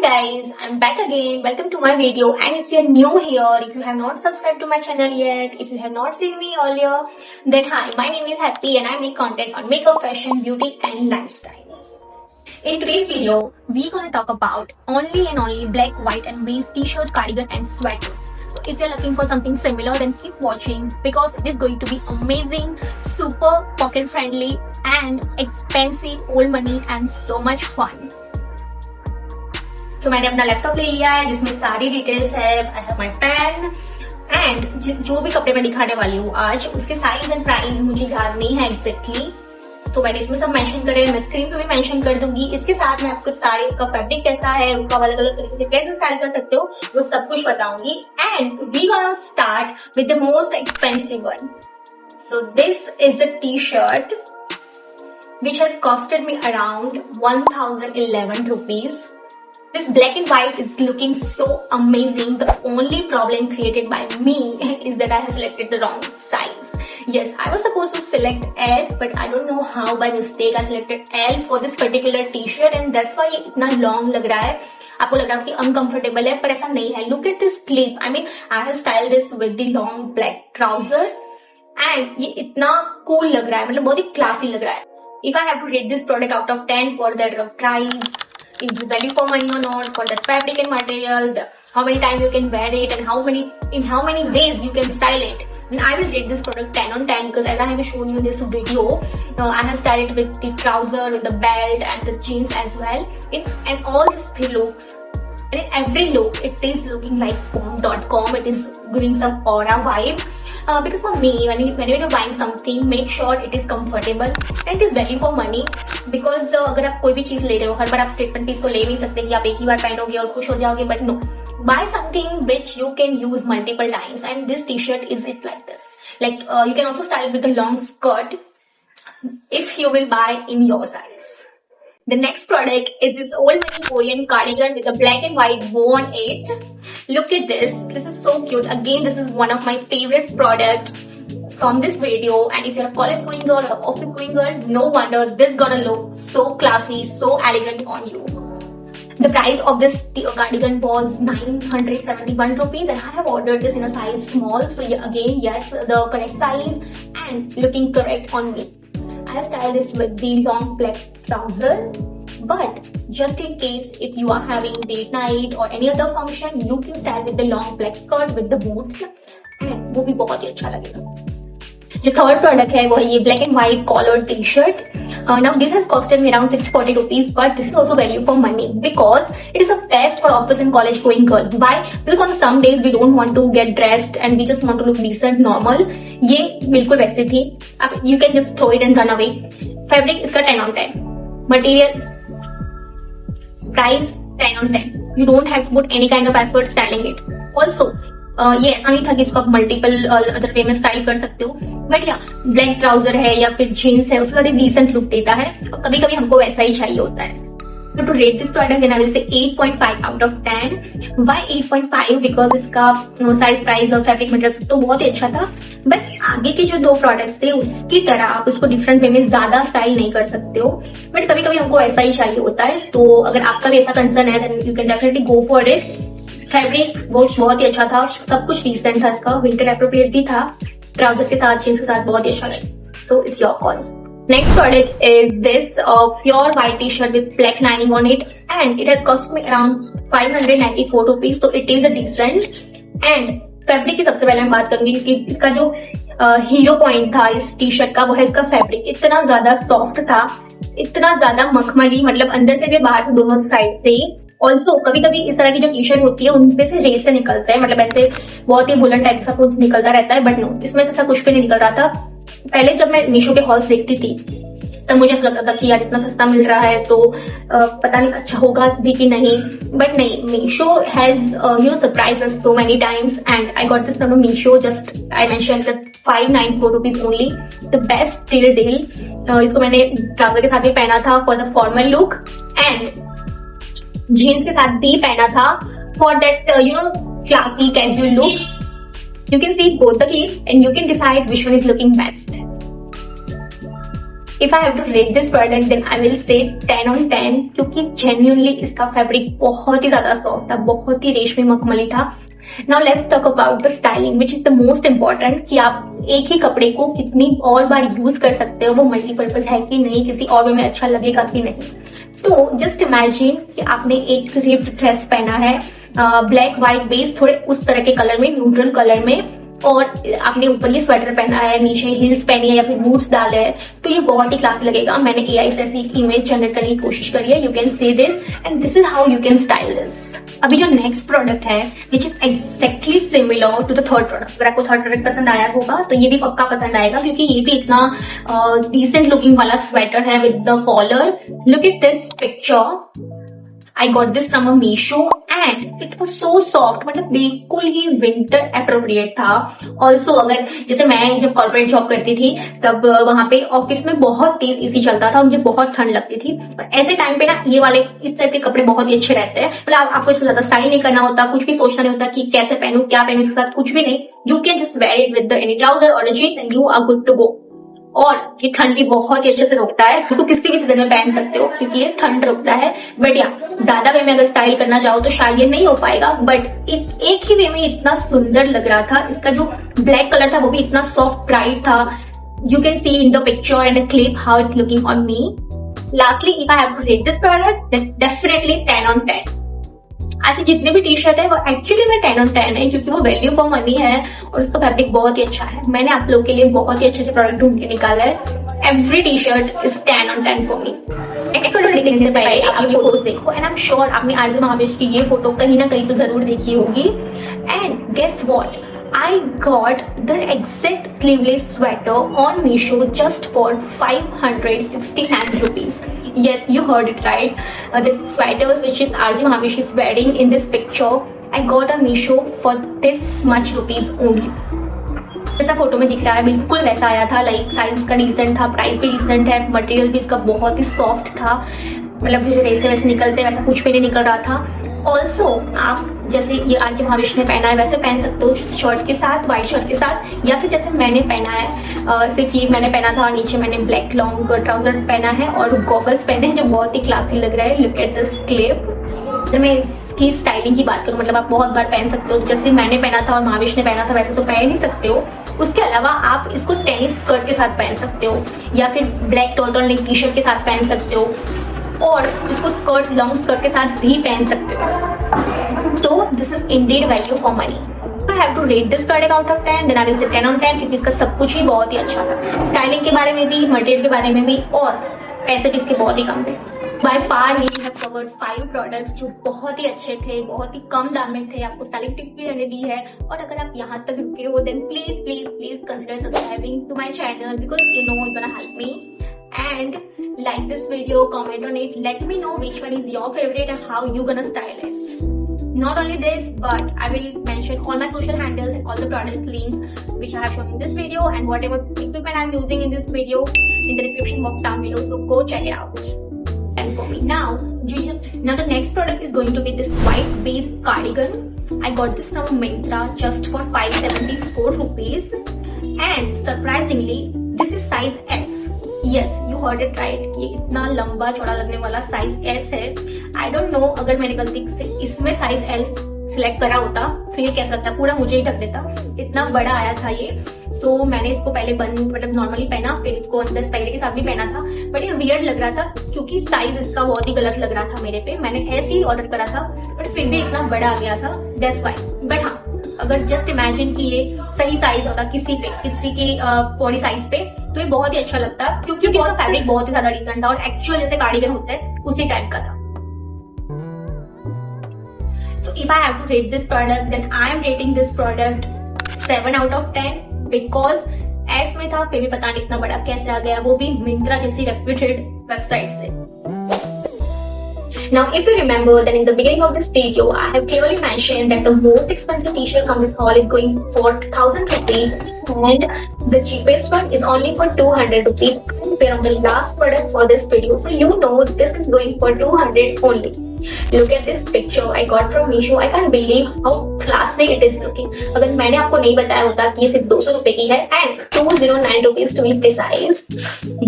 guys, I'm back again. Welcome to my video, and if you're new here, if you have not subscribed to my channel yet, if you have not seen me earlier, then hi, my name is Happy and I make content on makeup, fashion, beauty and lifestyle. In today's video, we're gonna talk about only and only black, white and beige t-shirts, cardigan and sweaters. So if you're looking for something similar, then keep watching because it is going to be amazing, super pocket friendly and expensive, old money and so much fun. तो मैंने अपना laptop ले लिया है जिसमें सारी details है. I have my pen and जो भी कपड़े मैं दिखाने वाली हूँ आज उसके साइज एंड प्राइस मुझे याद नहीं है एग्जैक्टली, तो मैंने इसमें सब मेंशन करे. मैं स्क्रीन पे भी मेंशन कर दूंगी. इसके साथ मैं आपको सारे उसका फैब्रिक कैसा है, उसका अलग अलग तरीके से कैसे स्टाइल कर सकते हो वो सब कुछ बताऊंगी. And we gonna start with the most expensive one. So this is the T shirt which has costed me around 1011 rupees. This black and white is looking so amazing. The only problem created by me is that I have selected the wrong size. Yes, I was supposed to select S, but I don't know how by mistake I selected L for this particular t-shirt and that's why ये इतना long लग रहा है. आपको लग रहा है कि uncomfortable है, पर ऐसा नहीं है. Look at this clip. I mean, I have styled this with the long black trouser and ये इतना cool लग रहा है, मतलब बहुत ही classy लग रहा है. If I have to rate this product out of 10 for their price, is it value for money or not, for the fabric and material, how many times you can wear it and in how many ways you can style it, then I will rate this product 10 on 10 because as I have shown you in this video, I have styled it with the trouser, with the belt and the jeans as well. And all these three looks, and in every look it is looking like Pom.com. It is giving some aura vibe. Because for me, whenever you're buying something, make sure it is comfortable and it is value for money. Because अगर आप कोई भी चीज ले रहे हो, हर बार आप statement piece को ले नहीं सकते कि आप एक ही बार पहनोगे और खुश हो जाओगे. But no, buy something which you can use multiple times, and this t-shirt is it like this. Like you can also style it with a long skirt if you will buy in your size. The next product is this old money Korean cardigan with a black and white bow on it. Look at this. This is so cute. Again, this is one of my favorite products from this video. And if you're a college going girl or office going girl, no wonder this gonna look so classy, so elegant on you. The price of this cardigan was 971 rupees and I have ordered this in a size small. So yeah, again, yes, the correct size and looking correct on me. I have styled this with the long black trouser, but just in case if you are having date night or any other function, you can style with the long black skirt with the boots and वो भी बहुत ही अच्छा लगेगा. जो third product है वो है ये black and white collar T shirt. Now this has costed me around 640 rupees, but this is also value for money because it is the best for office and college going girl. Why? Because on some days we don't want to get dressed and we just want to look decent, normal. ये बिल्कुल वैसे थी. अब you can just throw it and run away. Fabric इसका 10 on 10. Material, price 10 on 10. You don't have to put any kind of effort styling it. Also, ये ऐसा नहीं था कि इसको आप मल्टीपल अदर वे में स्टाइल कर सकते हो, बट या ब्लैक ट्राउजर है या फिर जीन्स है उसका एक डिसेंट लुक देता है और कभी कभी हमको वैसा ही चाहिए होता है. So to rate this product then I will say 8.5 out of 10. Why 8.5? Because इसका साइज, प्राइस और फैब्रिक मटेरियल तो बहुत ही अच्छा था, बट आगे के जो दो प्रोडक्ट्स थे उसकी तरह आप उसको डिफरेंट वे में ज्यादा स्टाइल नहीं कर सकते हो, बट कभी कभी हमको ऐसा ही चाहिए होता है. तो अगर आपका भी ऐसा कंसर्न है then you can definitely go for it. Fabric बहुत ही अच्छा था, सब कुछ डिसेंट था, इसका विंटर एप्रोप्रिएट भी था, ट्राउजर के साथ, जीन्स के साथ बहुत ही अच्छा लगा. So it's your call. Next product is this pure white t-shirt with black lining on it and it has cost me around 594 rupees. So it is a decent. And fabric की सबसे पहले मैं बात करूंगी कि इसका जो हीरो पॉइंट था इस टी शर्ट का वो है इसका फैब्रिक. इतना ज्यादा सॉफ्ट था, इतना ज्यादा मखमली, मतलब अंदर से भी बाहर से दोनों साइड से ही. ऑल्सो कभी कभी इस तरह की जो टी शर्ट होती है उनपे से रेस से निकलता है, मतलब ऐसे बहुत ही बुलंद टाइप का कुछ निकलता रहता है, बट नो, इसमें ऐसा कुछ भी नहीं निकल रहा था. पहले जब मैं मीशो के हॉल्स देखती थी तब मुझे ऐसा लगता था कि यार इतना सस्ता मिल रहा है तो पता नहीं अच्छा होगा भी कि नहीं, बट नहीं, Meesho has surprised us so many times and I got this from Meesho. Just I mention that 594 rupees only, the best deal. इसको मैंने ट्राउजर के साथ भी पहना था for the formal look and jeans के साथ भी पहना था for that classy casual look. You can see both the clips and you can decide which one is looking best. If I have to rate this product then I will say 10 on 10 क्योंकि genuinely इसका fabric बहुत ही ज्यादा soft था, बहुत ही रेशमी मखमली था। Now let's talk about the styling which is the most important, कि आप एक ही कपड़े को कितनी और बार यूज कर सकते हो, वो मल्टीपर्पज है कि नहीं, किसी और वे में अच्छा लगेगा कि नहीं। तो जस्ट इमेजिन कि आपने एक रिप्ड ड्रेस पहना है, ब्लैक व्हाइट बेस, थोड़े उस तरह के कलर में, न्यूट्रल कलर में, और आपने ऊपर ये स्वेटर पहना है, नीचे हील्स पहनी है या फिर बूट्स डाले हैं, तो ये बहुत ही क्लास लगेगा। मैंने एआई से ऐसी एक इमेज जनरेट करने की कोशिश करी है। You can see this and this is how you can style this. अभी जो नेक्स्ट प्रोडक्ट है which is exactly similar to the third product, अगर आपको थर्ड प्रोडक्ट पसंद आया होगा तो ये भी पक्का पसंद आएगा, क्योंकि ये भी इतना डिसेंट लुकिंग वाला स्वेटर है with the collar. Look at this picture, I got this from a Meesho and it was so soft, मतलब बिल्कुल ही विंटर अप्रोप्रिएट था। ऑल्सो अगर जैसे मैं जब कॉर्पोरेट जॉब करती थी तब वहां पे ऑफिस में बहुत तेज एसी चलता था और मुझे बहुत ठंड लगती थी, और ऐसे टाइम पे ना ये वाले इस टाइप के कपड़े बहुत ही अच्छे रहते हैं। मतलब आपको इसको ज्यादा स्टाइल नहीं करना होता, कुछ भी सोचना नहीं होता कि कैसे पहनूं क्या पहनूं, इसके साथ कुछ भी नहीं। You can just wear it with any trouser और jeans and you are good to go. और ये ठंड भी बहुत ही अच्छे से रोकता है, इसको किसी भी सीजन में पहन सकते हो क्योंकि ये ठंड रोकता है। बट या ज्यादा वे में अगर स्टाइल करना चाहो तो शायद ये नहीं हो पाएगा, बट एक ही वे में इतना सुंदर लग रहा था। इसका जो ब्लैक कलर था वो भी इतना सॉफ्ट ब्राइट था। You can see in the picture and the clip how it looking on me. Lastly if I have to rate this product definitely 10 on 10। ऐसे जितने भी टी शर्ट है वो एक्चुअली में 10 on 10 है, क्योंकि वो वैल्यू फॉर मनी है और उसका फैब्रिक बहुत ही अच्छा है। मैंने आप लोग के लिए बहुत ही अच्छे अच्छे प्रोडक्ट ढूंढ के निकाला है। Every T shirt is 10 on 10 for me. Next product देखने से पहले आप ये फोटोज देखो एंड आई एम श्योर आपने आरजे महाबेश की ये फोटो कहीं ना कहीं तो जरूर देखी होगी। And guess what, I got the exact sleeveless sweater on Meesho just for 569 rupees. Yes, you heard it right. The sweaters which is RJ Mahavish is wearing in this picture, I got on Meesho for this much rupees only. जैसा photo में दिख रहा है बिल्कुल वैसा आया था। Like size का डिसेंट था, प्राइस भी डिसेंट है, मटेरियल भी इसका बहुत ही सॉफ्ट था, मतलब जो रेसे वैसे निकलते वैसा कुछ भी नहीं निकल रहा था। ऑल्सो आप जैसे ये आरजे महाविश ने पहना है वैसे पहन सकते हो, शर्ट के साथ, व्हाइट शर्ट के साथ, या फिर जैसे मैंने पहना है सिर्फ ये मैंने पहना था और नीचे मैंने ब्लैक लॉन्ग ट्राउजर पहना है और गॉगल्स पहने हैं जो बहुत ही क्लासी लग रहा है। Look at this clip. मैं इसकी स्टाइलिंग की बात करूँ, मतलब आप बहुत बार पहन सकते हो, जैसे मैंने पहना था और महाविश ने पहना था वैसे तो पहन ही सकते हो। उसके अलावा आप इसको टेनिस स्कर्ट के साथ पहन सकते हो या फिर black turtle neck T shirt के साथ पहन सकते हो, और इसको स्कर्ट लॉन्ग स्कर्ट के साथ भी पहन सकते हो। तो this is Indeed value for money. I have to rate this product out of 10, then I will say 10 on 10 क्योंकि इसका सब कुछ ही बहुत ही अच्छा था। स्टाइलिंग के बारे में भी, मटेरियल के बारे में भी, और पैसे भी इसके बहुत ही कम थे। By far we have covered 5 products जो बहुत ही अच्छे थे, बहुत ही कम दाम में थे, आपको स्टाइलिंग टिप्स भी मैंने दी है। और अगर आप यहाँ तक रुके हो then please please please consider subscribing to my channel because you know it's gonna help me. And like this video, comment on it, let me know which one is your favorite and how you gonna style it. Not only this, but I will mention all my social handles and all the product links which I have shown in this video and whatever equipment I'm using in this video in the description box down below, so go check it out. And for me now the next product is going to be this white base cardigan. I got this from Myntra just for 574 rupees and surprisingly this is size S. Yes, you heard it right. ये इतना लंबा चौड़ा लगने वाला size S है। I don't know अगर मैंने गलती से इसमें साइज एल सिलेक्ट करा होता तो ये कैसा था, पूरा मुझे ही ढक देता, इतना बड़ा आया था ये। तो मैंने इसको पहले मतलब नॉर्मली पहना, फिर इसको अंदर स्पाइडर के साथ भी पहना था, बट ये वियर्ड लग रहा था क्योंकि साइज इसका बहुत ही गलत लग रहा था मेरे पे। मैंने ऐसे ही ऑर्डर करा था बट फिर भी इतना बड़ा आ गया था, दैट्स व्हाई। बट हाँ, अगर जस्ट इमेजिन कि ये सही साइज होता किसी की बॉडी साइज पे तो ये बहुत ही अच्छा लगता, क्योंकि इसका फैब्रिक बहुत ही ज्यादा डिसेंट था और एक्चुअल जैसे कार्डिगन होता है उसी टाइप का था। So if I have to rate this product, then I am rating this product 7 out of 10 because S में था फिर भी पता नहीं इतना बड़ा कैसे आ गया, वो भी मिंत्रा जैसी रेप्यूटेड वेबसाइट से। Now, if you remember, then in the beginning of this video, I have clearly mentioned that the most expensive t-shirt from this haul is going for 1000 rupees and the cheapest one is only for 200 rupees. I'm wearing the last product for this video, so you know this is going for 200 only. Look at this picture I got from Meesho. I can't believe how classy it is looking. अगर मैंने आपको नहीं बताया होता कि ये सिर्फ 200 रुपए की है and 209 rupees to be precise,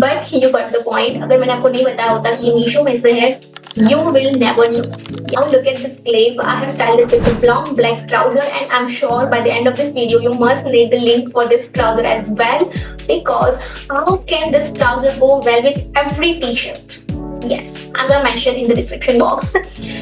but you got the point. अगर मैंने आपको नहीं बताया होता कि ये Meesho में से है, you will never know. Now look at this clip. I have styled it with a long black trouser and I'm sure by the end of this video you must need the link for this trouser as well, because how can this trouser go well with every t-shirt? Yes, I'm gonna mention in the description box.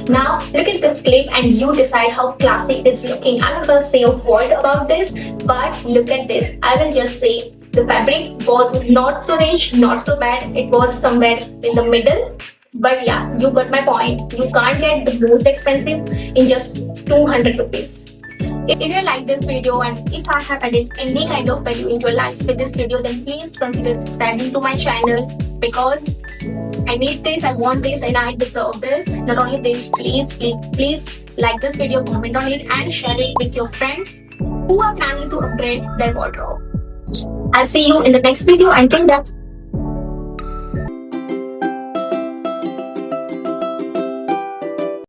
Now look at this clip and you decide how classy it is looking. I'm not gonna say a word about this, but look at this. I will just say the fabric was not so rich, not so bad. It was somewhere in the middle. But yeah, you got my point. You can't get the most expensive in just 200 rupees. If you like this video and if I have added any kind of value into your life with this video, then please consider subscribing to my channel, because I need this, I want this, and I deserve this. Not only this, please like this video, comment on it and share it with your friends who are planning to upgrade their wardrobe. I'll see you in the next video. Until that,